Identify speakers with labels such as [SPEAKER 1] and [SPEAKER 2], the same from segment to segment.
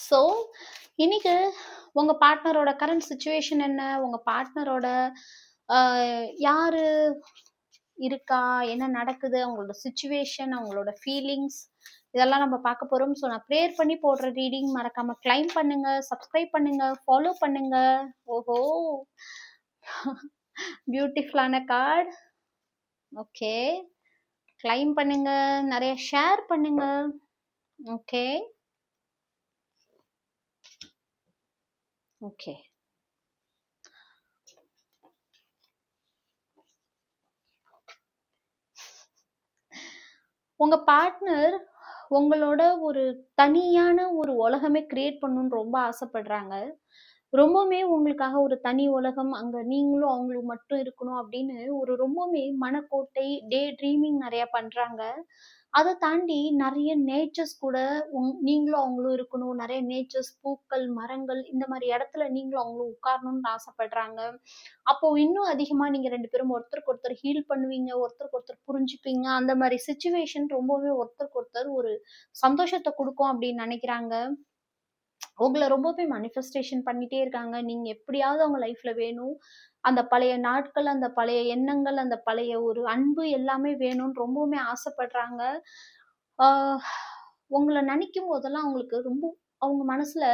[SPEAKER 1] So, இன்னைக்கு உங்க பார்ட்னரோட current situation என்ன? உங்க பார்ட்னரோட அ யாரு இருக்கா? என்ன நடக்குது? அவங்களோட சிச்சுவேஷன், அவங்களோட ஃபீலிங்ஸ் இதெல்லாம் நம்ம பார்க்க போறோம். ஸோ, நான் ப்ரேயர் பண்ணி போடுற ரீடிங் மறக்காம கிளைம் பண்ணுங்க, சப்ஸ்கிரைப் பண்ணுங்க, ஃபாலோ பண்ணுங்க. ஓஹோ! பியூட்டிஃபுல்லான கார்ட். ஓகே. கிளைம் பண்ணுங்க, நெறைய ஷேர் பண்ணுங்க. ஓகே. ஓகே. உங்க பார்ட்னர் உங்களோட ஒரு தனியான ஒரு உலகமே கிரியேட் பண்ணணும்னு ரொம்ப ஆசைப்படுறாங்க. ரொம்பவுமே உங்களுக்காக ஒரு தனி உலகம், அங்க நீங்களும் அவங்களும் மட்டும் இருக்கணும் அப்படின்னு ஒரு ரொம்பவுமே மனக்கோட்டை, டே ட்ரீமிங் நெறைய பண்றாங்க. அத தாண்டி நெறைய நேச்சர்ஸ் கூட நீங்களும் அவங்களும் இருக்கணும். நெறைய நேச்சர்ஸ், பூக்கள், மரங்கள் இந்த மாரி இடத்துல நீங்களும் அவங்களும் உட்காரணும்னு ஆசைப்படுறாங்க. அப்போ இன்னும் அதிகமா நீங்க 2 பேரும் ஒருத்தருக்கு ஒருத்தர் ஹீல் பண்ணுவீங்க. ஒருத்தருக்கு ஒருத்தர் புரிஞ்சுப்பீங்க. அந்த மாரி சிச்சுவேஷன் ரொம்பவே ஒருத்தருக்கு ஒருத்தர் ஒரு சந்தோஷத்த குடுக்கும் அப்படின்னு நெனைக்கிறாங்க. உங்கள ரொம்பவே மேனிஃபெஸ்டேஷன் பண்ணிட்டே இருக்காங்க. நீங்க எப்படியாவது அவங்க லைஃப்ல வேணும். அந்த பழைய நாட்கள், அந்த பழைய எண்ணங்கள், அந்த பழைய ஒரு அன்பு எல்லாமே வேணும்னு ரொம்பவுமே ஆசைப்படுறாங்க. ஆ உங்கள நெனைக்கும் போதெல்லாம் அவங்களுக்கு ரொம்ப அவங்க மனசுல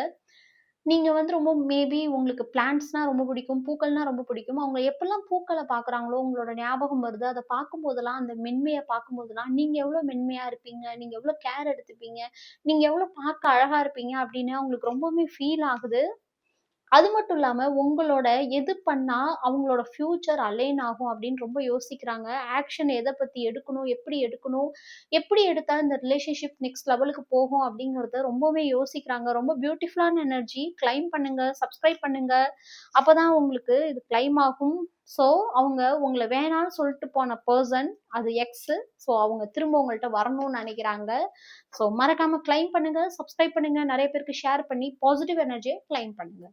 [SPEAKER 1] நீங்க வந்து ரொம்ப மேபி உங்களுக்கு பிளான்ட்ஸ்னா ரொம்ப பிடிக்கும். பூக்கள்னா ரொம்ப பிடிக்கும். அவங்க எப்பலாம் பூக்கள பார்க்குறாங்களோ, உங்களோட ஞாபகம் வருது. அத பார்க்கும்போதெல்லாம், அந்த மென்மைய பார்க்கும்போதெல்லாம், நீங்க எவ்வளோ மென்மையா இருப்பீங்க, நீங்க எவ்வளோ கேர் எடுத்துப்பீங்க, நீங்க எவ்வளோ பார்க்க அழகா இருப்பீங்க அப்படின்னு அவங்களுக்கு ரொம்பவுமே ஃபீல் ஆகுது. அது மட்டும் இல்லாம, உங்களோட எது பண்ணா அவங்களோட ஃப்யூச்சர் அலைன் ஆகும் அப்படின்னு ரொம்ப யோசிக்கிறாங்க. ஆக்ஷன் எத பத்தி எடுக்கணும், எப்படி எடுக்கணும், எப்படி எடுத்தா இந்த ரிலேஷன்ஷிப் நெக்ஸ்ட் லெவலுக்கு போகும் அப்படிங்கிறத ரொம்பவே யோசிக்கிறாங்க. ரொம்ப பியூட்டிஃபுல்லான எனர்ஜி. கிளைம் பண்ணுங்க, சப்ஸ்கிரைப் பண்ணுங்க. அப்பதான் உங்களுக்கு இது கிளைம் ஆகும். ஸோ, அவங்க உங்கள வேணான்னு சொல்லிட்டு போன பெர்சன் அது எக்ஸு. ஸோ, அவங்க திரும்ப உங்கள்ட்ட வரணும்னு நெனைக்கிறாங்க. ஸோ, மறக்காம கிளைம் பண்ணுங்க, சப்ஸ்கிரைப் பண்ணுங்க. நெறைய பேருக்கு ஷேர் பண்ணி பாசிட்டிவ் எனர்ஜிய கிளைம் பண்ணுங்க.